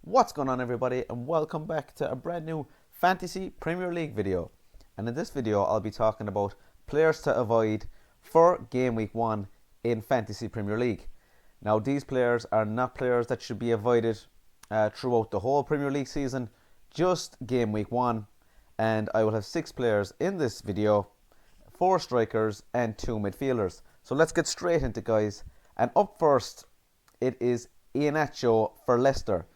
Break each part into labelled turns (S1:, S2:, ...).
S1: What's going on, everybody, and welcome back to a brand new Fantasy Premier League video. And in this video I'll be talking about players to avoid for Game Week 1 in Fantasy Premier League. Now, these players are not players that should be avoided throughout the whole Premier League season, just Game Week 1. And I will have 6 players in this video, 4 strikers and 2 midfielders. So let's get straight into it, guys. And up first, it is Acho for Leicester.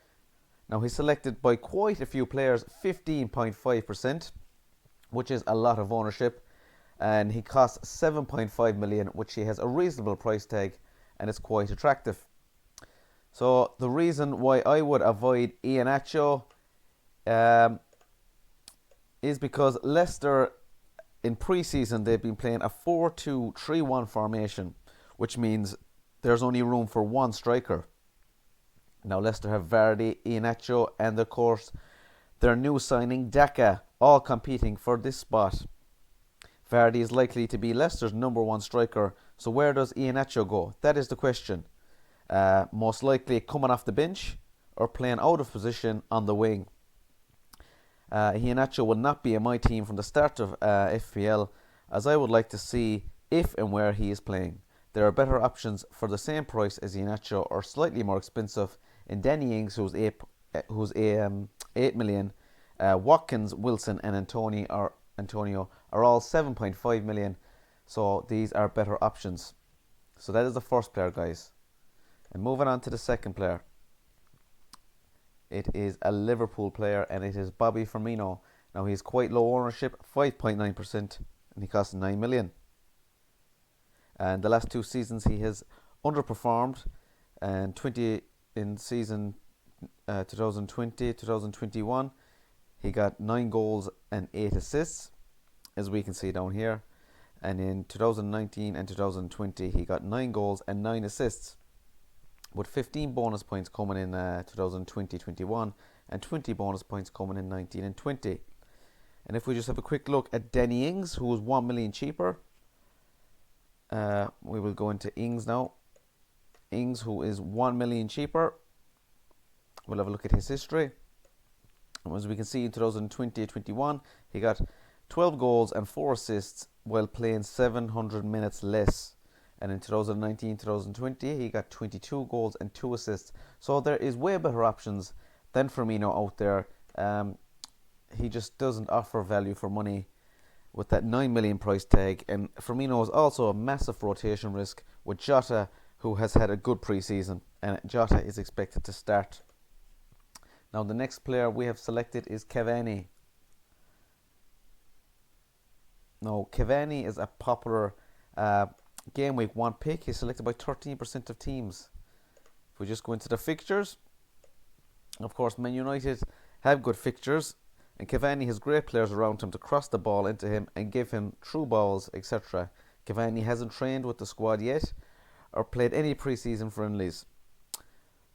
S1: Now, he's selected by quite a few players, 15.5%, which is a lot of ownership. And he costs 7.5 million, which he has a reasonable price tag, and it's quite attractive. So the reason why I would avoid Acho is because Leicester in pre-season they've been playing a 4-2-3-1 formation, which means there's only room for one striker. Now, Leicester have Vardy, Acho, and of course their new signing Daka, all competing for this spot. Vardy is likely to be Leicester's number one striker, so where does Acho go? That is the question. Most likely coming off the bench or playing out of position on the wing. Acho will not be in my team from the start of FPL, as I would like to see if and where he is playing. There are better options for the same price as Acho, or slightly more expensive, in Denny Ings, who's 8 million. Watkins, Wilson, and Antonio are all 7.5 million. So these are better options. So that is the first player, guys. And moving on to the second player. It is a Liverpool player, and it is Bobby Firmino. Now, he's quite low ownership, 5.9%, and he costs 9 million. And the last 2 seasons he has underperformed, and in season 2020-2021 he got 9 goals and 8 assists, as we can see down here. And in 2019 and 2020 he got 9 goals and 9 assists, with 15 bonus points coming in 2020-21 and 20 bonus points coming in 19 and 20. And if we just have a quick look at Denny Ings, who is 1 million cheaper, we will go into Ings now. Ings, who is 1 million cheaper, we'll have a look at his history. And as we can see, in 2020-21 he got 12 goals and 4 assists while playing 700 minutes less. And in 2019-2020 he got 22 goals and 2 assists. So there is way better options than Firmino out there. He just doesn't offer value for money with that 9 million price tag. And Firmino is also a massive rotation risk with Jota, who has had a good pre-season, and Jota is expected to start. Now, the next player we have selected is Cavani. Now, Cavani is a popular Game Week 1 pick. He's selected by 13% of teams. If we just go into the fixtures, of course, Man United have good fixtures, and Cavani has great players around him to cross the ball into him and give him through balls, etc. Cavani hasn't trained with the squad yet or played any pre-season friendlies.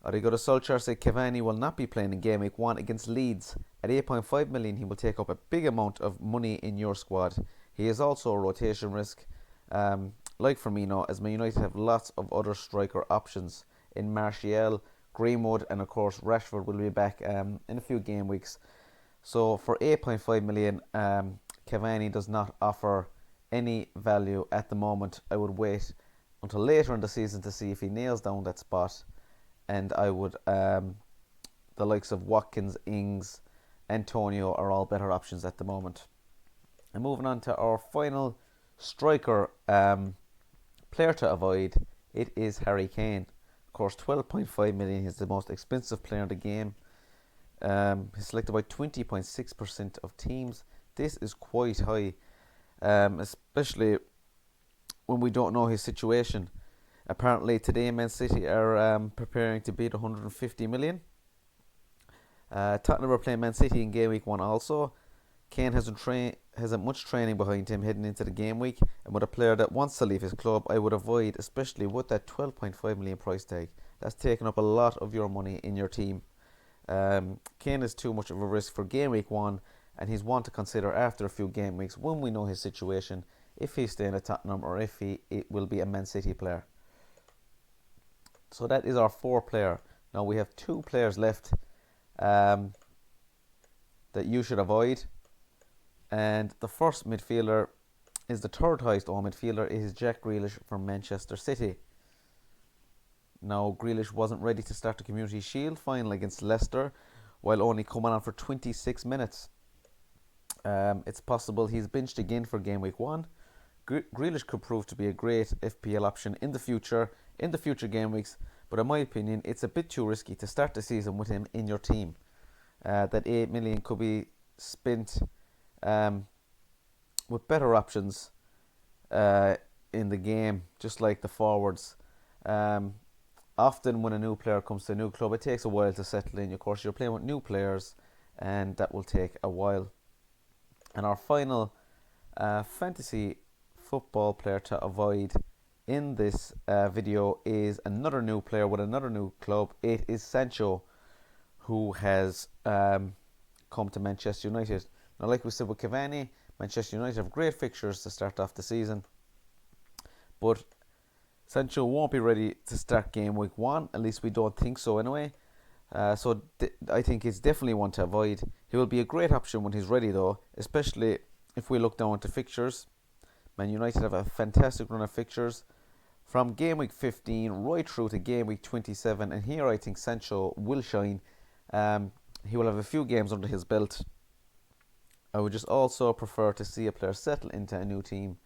S1: Arrigo de Solskjaer said Cavani will not be playing in Game Week 1 against Leeds. At 8.5 million, he will take up a big amount of money in your squad. He is also a rotation risk, like Firmino, as Man United have lots of other striker options in Martial, Greenwood, and of course Rashford will be back in a few game weeks. So for 8.5 million, Cavani does not offer any value at the moment. I would wait until later in the season to see if he nails down that spot, and I would the likes of Watkins, Ings, Antonio are all better options at the moment. And moving on to our final striker player to avoid, it is Harry Kane. Of course, 12.5 million. He's the most expensive player in the game. He's selected by 20.6% of teams. This is quite high, especially when we don't know his situation. Apparently today Man City are preparing to beat 150 million. Tottenham are playing Man City in Game Week 1 also. Kane hasn't much training behind him heading into the game week, and with a player that wants to leave his club, I would avoid, especially with that 12.5 million price tag. That's taking up a lot of your money in your team. Kane is too much of a risk for Game Week 1, and he's one to consider after a few game weeks when we know his situation, if he's staying at Tottenham or if it will be a Man City player. So that is our 4 player. Now we have 2 players left that you should avoid. And the first midfielder is the third highest owned midfielder is Jack Grealish from Manchester City. Now, Grealish wasn't ready to start the Community Shield final against Leicester while only coming on for 26 minutes. It's possible he's benched again for Game Week 1. Grealish could prove to be a great FPL option in the future game weeks, but in my opinion, it's a bit too risky to start the season with him in your team. That 8 million could be spent with better options in the game, just like the forwards. Often when a new player comes to a new club, it takes a while to settle in. Of course, you're playing with new players, and that will take a while. And our final fantasy football player to avoid in this video is another new player with another new club. It is Sancho, who has come to Manchester United. Now, like we said with Cavani, Manchester United have great fixtures to start off the season, but Sancho won't be ready to start Game Week 1, at least we don't think so anyway. So I think he's definitely one to avoid. He will be a great option when he's ready though, especially if we look down to fixtures. Man United have a fantastic run of fixtures from Game Week 15 right through to Game Week 27, and here I think Sancho will shine. He will have a few games under his belt. I would just also prefer to see a player settle into a new team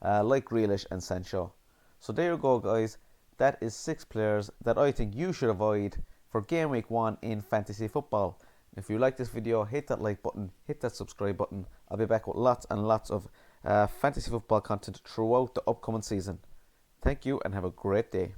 S1: like Grealish and Sancho. So there you go, guys. That is 6 players that I think you should avoid for Game Week 1 in fantasy football. If you like this video, hit that like button, hit that subscribe button. I'll be back with lots and lots of fantasy football content throughout the upcoming season. Thank you and have a great day.